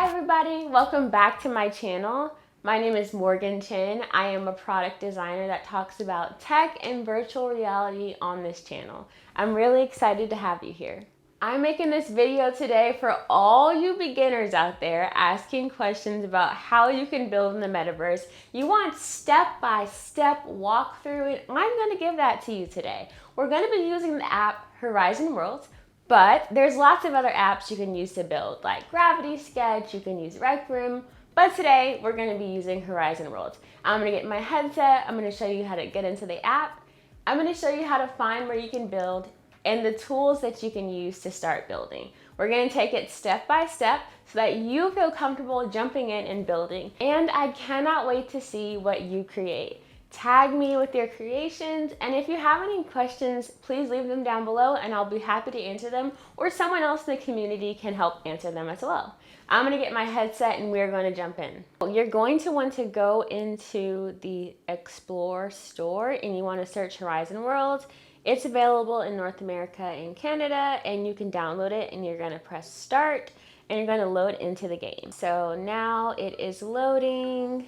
Hi everybody, welcome back to my channel. My name is MorganChin. I am a product designer that talks about tech and virtual reality on this channel. I'm really excited to have you here. I'm making this video today for all you beginners out there asking questions about how you can build in the metaverse. You want step-by-step walkthrough, and I'm going to give that to you today. We're going to be using the app Horizon Worlds. But there's lots of other apps you can use to build, like Gravity Sketch, you can use Rec Room, but today we're gonna be using Horizon Worlds. I'm gonna get my headset, I'm gonna show you how to get into the app, I'm gonna show you how to find where you can build, and the tools that you can use to start building. We're gonna take it step by step so that you feel comfortable jumping in and building. And I cannot wait to see what you create. Tag me with your creations, and if you have any questions, please leave them down below and I'll be happy to answer them, or someone else in the community can help answer them as well. I'm gonna get my headset and we're gonna jump in. You're going to want to go into the Explore store and you wanna search Horizon Worlds. It's available in North America and Canada, and you can download it, and you're gonna press start and you're gonna load into the game. So now it is loading.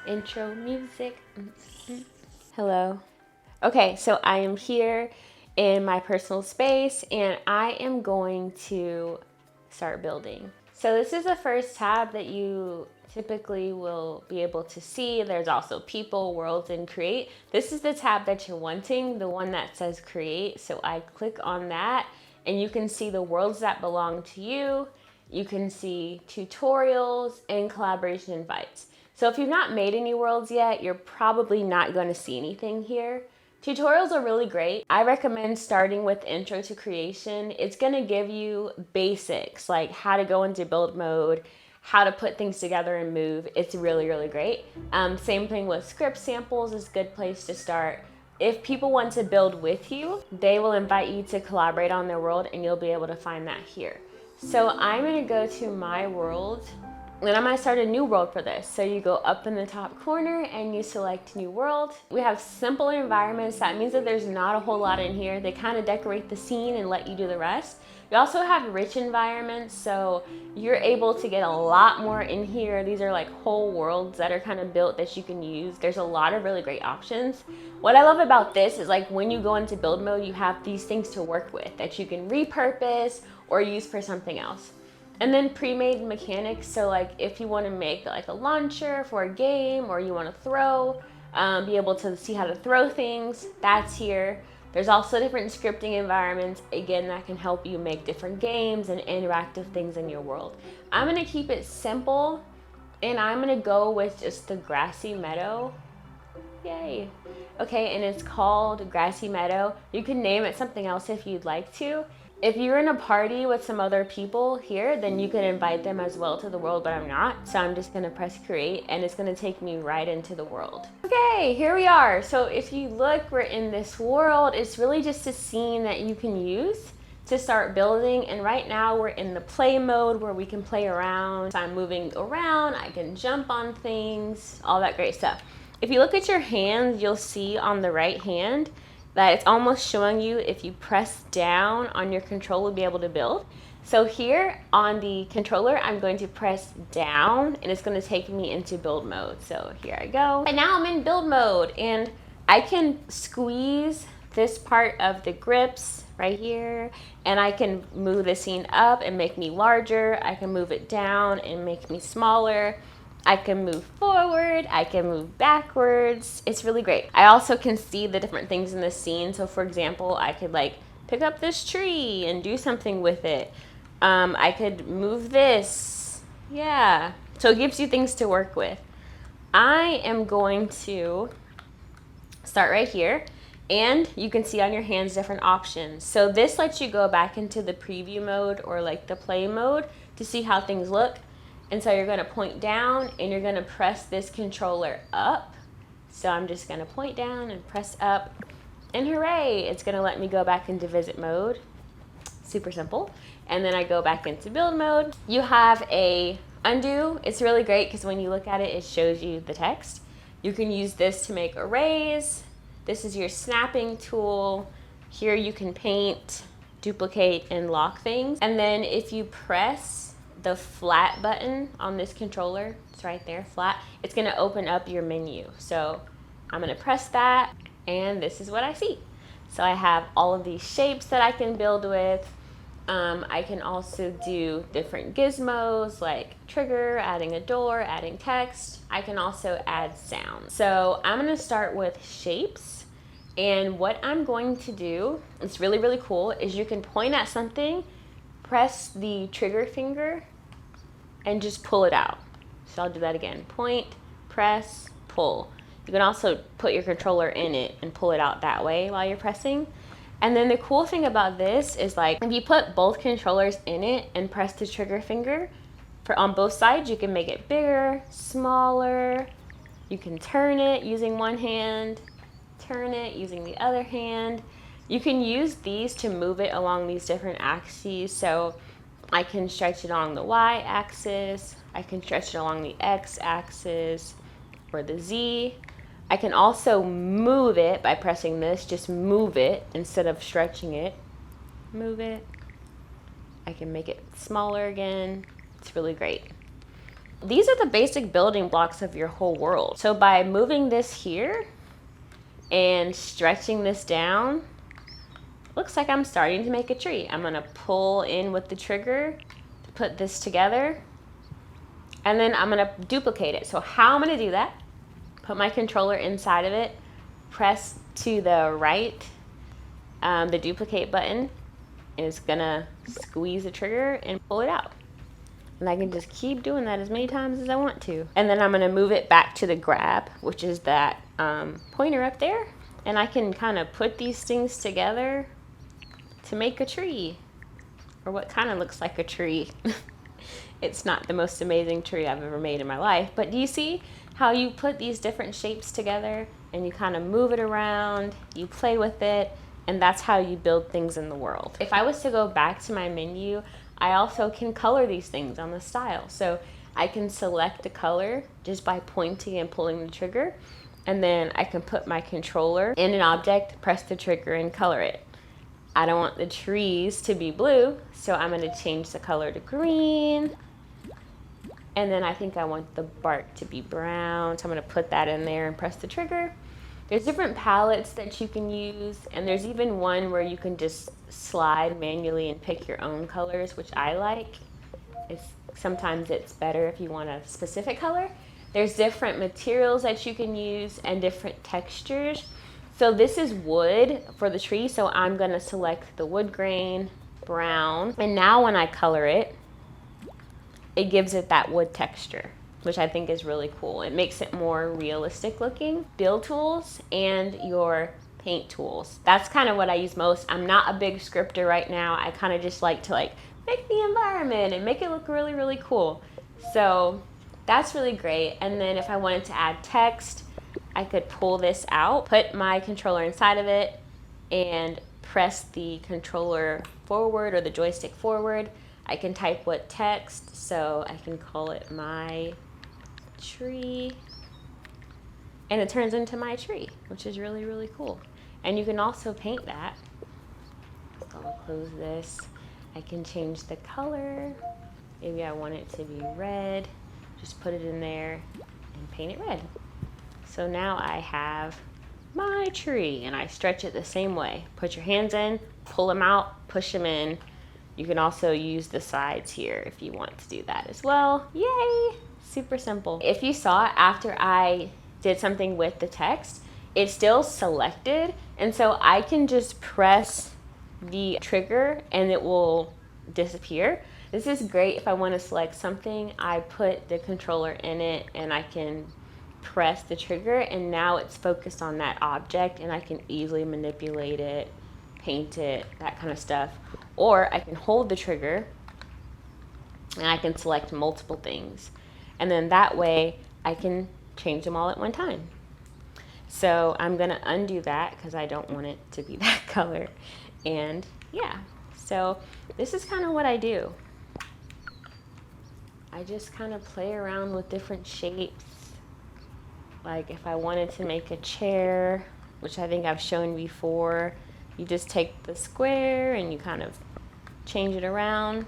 Intro music. Hello. Okay, so I am here in my personal space and I am going to start building. So this is the first tab that you typically will be able to see. There's also people, worlds, and create. This is the tab that you're wanting, the one that says create. So I click on that and you can see the worlds that belong to you. You can see tutorials and collaboration invites. So if you've not made any worlds yet, you're probably not going to see anything here. Tutorials are really great. I recommend starting with Intro to Creation. It's going to give you basics like how to go into build mode, how to put things together and move. It's really, really great. Same thing with script samples is a good place to start. If people want to build with you, they will invite you to collaborate on their world and you'll be able to find that here. So I'm going to go to my world. And I'm gonna start a new world for this. So you go up in the top corner and you select new world. We have simple environments. That means that there's not a whole lot in here. They kind of decorate the scene and let you do the rest. We also have rich environments, so you're able to get a lot more in here. These are like whole worlds that are kind of built that you can use. There's a lot of really great options. What I love about this is like when you go into build mode, you have these things to work with that you can repurpose or use for something else. And then pre-made mechanics, so like if you want to make like a launcher for a game or you want to throw, be able to see how to throw things, that's here. There's also different scripting environments, again, that can help you make different games and interactive things in your world. I'm going to keep it simple and I'm going to go with just the grassy meadow. Yay. Okay, and it's called Grassy Meadow. You can name it something else if you'd like to. If you're in a party with some other people here, then you can invite them as well to the world, but I'm not. So I'm just gonna press create and it's gonna take me right into the world. Okay, here we are. So if you look, we're in this world. It's really just a scene that you can use to start building. And right now we're in the play mode where we can play around. So I'm moving around, I can jump on things, all that great stuff. If you look at your hands, you'll see on the right hand that it's almost showing you if you press down on your controller, you'll be able to build. So here on the controller, I'm going to press down and it's going to take me into build mode. So here I go. And now I'm in build mode and I can squeeze this part of the grips right here and I can move the scene up and make me larger. I can move it down and make me smaller. I can move forward, I can move backwards. It's really great. I also can see the different things in the scene. So for example, I could like pick up this tree and do something with it. I could move this. Yeah. So it gives you things to work with. I am going to start right here and you can see on your hands different options. So this lets you go back into the preview mode or like the play mode to see how things look. And so you're gonna point down and you're gonna press this controller up. So I'm just gonna point down and press up and hooray, it's gonna let me go back into visit mode. Super simple. And then I go back into build mode. You have a undo. It's really great because when you look at it, it shows you the text. You can use this to make arrays. This is your snapping tool. Here you can paint, duplicate, and lock things. And then if you press the flat button on this controller, it's right there, flat, it's gonna open up your menu. So I'm gonna press that, and this is what I see. So I have all of these shapes that I can build with. I can also do different gizmos like trigger, adding a door, adding text. I can also add sound. So I'm gonna start with shapes. And what I'm going to do, it's really, really cool, is you can point at something, press the trigger finger, and just pull it out. So I'll do that again. Point, press, pull. You can also put your controller in it and pull it out that way while you're pressing. And then the cool thing about this is, like, if you put both controllers in it and press the trigger finger on both sides, you can make it bigger, smaller. You can turn it using one hand, turn it using the other hand. You can use these to move it along these different axes. So I can stretch it along the Y axis, I can stretch it along the X axis or the Z. I can also move it by pressing this, just move it instead of stretching it. Move it. I can make it smaller again. It's really great. These are the basic building blocks of your whole world. So by moving this here and stretching this down, looks like I'm starting to make a tree. I'm gonna pull in with the trigger to put this together, and then I'm gonna duplicate it. So how I'm gonna do that, put my controller inside of it, press to the right, the duplicate button is gonna squeeze the trigger and pull it out. And I can just keep doing that as many times as I want to. And then I'm gonna move it back to the grab, which is that pointer up there. And I can kind of put these things together to make a tree, or what kind of looks like a tree. It's not the most amazing tree I've ever made in my life, but do you see how you put these different shapes together and you kind of move it around, you play with it, and that's how you build things in the world. If I was to go back to my menu, I also can color these things on the style. So I can select the color just by pointing and pulling the trigger, and then I can put my controller in an object, press the trigger, and color it. I don't want the trees to be blue, so I'm gonna change the color to green. And then I think I want the bark to be brown, so I'm gonna put that in there and press the trigger. There's different palettes that you can use, and there's even one where you can just slide manually and pick your own colors, which I like. Sometimes it's better if you want a specific color. There's different materials that you can use and different textures. So this is wood for the tree, so I'm gonna select the wood grain, brown, and now when I color it, it gives it that wood texture, which I think is really cool. It makes it more realistic looking. Build tools and your paint tools. That's kind of what I use most. I'm not a big scripter right now. I kind of just like to make the environment and make it look really, really cool. So that's really great. And then if I wanted to add text, I could pull this out, put my controller inside of it, and press the controller forward or the joystick forward. I can type what text, so I can call it my tree, and it turns into my tree, which is really, really cool. And you can also paint that. So I'll close this. I can change the color. Maybe I want it to be red. Just put it in there and paint it red. So now I have my tree, and I stretch it the same way. Put your hands in, pull them out, push them in. You can also use the sides here if you want to do that as well. Yay! Super simple. If you saw it after I did something with the text, it's still selected, and so I can just press the trigger and it will disappear. This is great if I want to select something. I put the controller in it and I can press the trigger, and now it's focused on that object, and I can easily manipulate it, paint it, that kind of stuff. Or I can hold the trigger and I can select multiple things, and then that way I can change them all at one time. So I'm gonna undo that because I don't want it to be that color. And yeah, so this is kind of what I do. I just kind of play around with different shapes. Like if I wanted to make a chair, which I think I've shown before, you just take the square and you kind of change it around.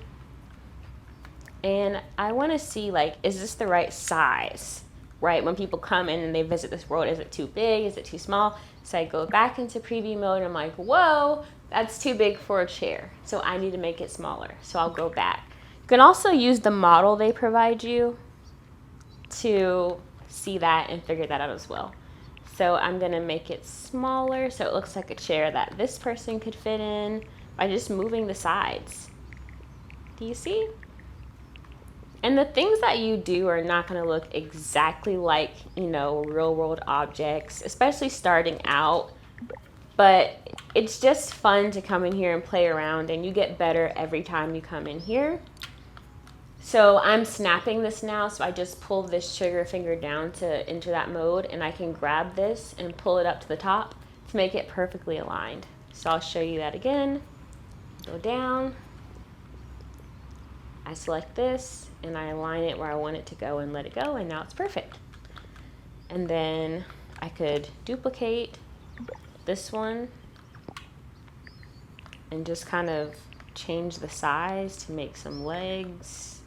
And I want to see, like, is this the right size, right? When people come in and they visit this world, is it too big? Is it too small? So I go back into preview mode and I'm like, whoa, that's too big for a chair. So I need to make it smaller. So I'll go back. You can also use the model they provide you to see that and figure that out as well. So I'm gonna make it smaller so it looks like a chair that this person could fit in by just moving the sides. Do you see? And the things that you do are not gonna look exactly like, you know, real world objects, especially starting out. But it's just fun to come in here and play around, and you get better every time you come in here. So I'm snapping this now, so I just pull this trigger finger down to enter that mode, and I can grab this and pull it up to the top to make it perfectly aligned. So I'll show you that again. Go down, I select this, and I align it where I want it to go and let it go, and now it's perfect. And then I could duplicate this one and just kind of change the size to make some legs.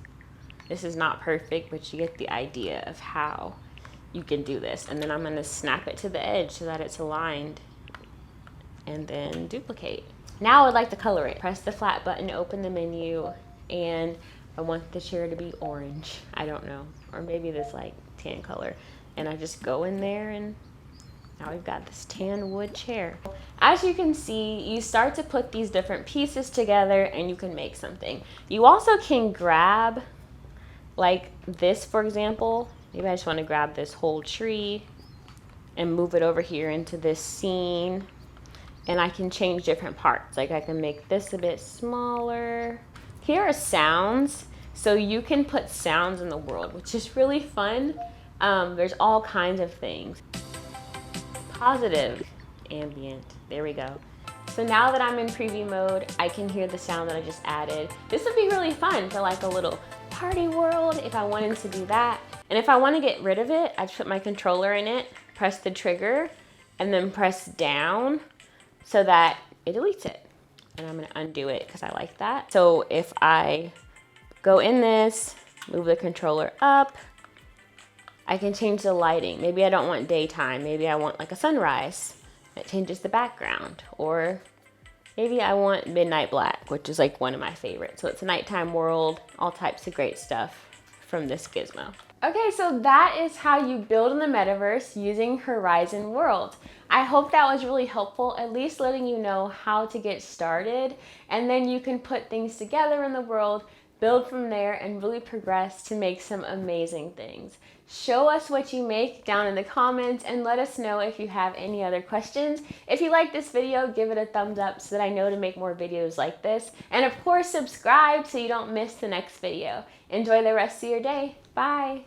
This is not perfect, but you get the idea of how you can do this. And then I'm gonna snap it to the edge so that it's aligned, and then duplicate. Now I would like to color it. Press the flat button to open the menu, and I want the chair to be orange. I don't know, or maybe this like tan color. And I just go in there, and now we've got this tan wood chair. As you can see, you start to put these different pieces together and you can make something. You also can grab, like this for example, maybe I just want to grab this whole tree and move it over here into this scene, and I can change different parts. Like I can make this a bit smaller. Here are sounds, so you can put sounds in the world, which is really fun. There's all kinds of things. Positive, ambient, there we go. So now that I'm in preview mode, I can hear the sound that I just added. This would be really fun for like a little party world if I wanted to do that. And if I want to get rid of it, I just put my controller in it, press the trigger, and then press down so that it deletes it. And I'm gonna undo it because I like that. So if I go in this, move the controller up, I can change the lighting. Maybe I don't want daytime. Maybe I want like a sunrise. It changes the background. Or maybe I want midnight black, which is like one of my favorites. So it's a nighttime world, all types of great stuff from this gizmo. Okay, so that is how you build in the metaverse using Horizon World. I hope that was really helpful, at least letting you know how to get started, and then you can put things together in the world, build from there, and really progress to make some amazing things. Show us what you make down in the comments and let us know if you have any other questions. If you like this video, give it a thumbs up so that I know to make more videos like this. And of course, subscribe so you don't miss the next video. Enjoy the rest of your day. Bye.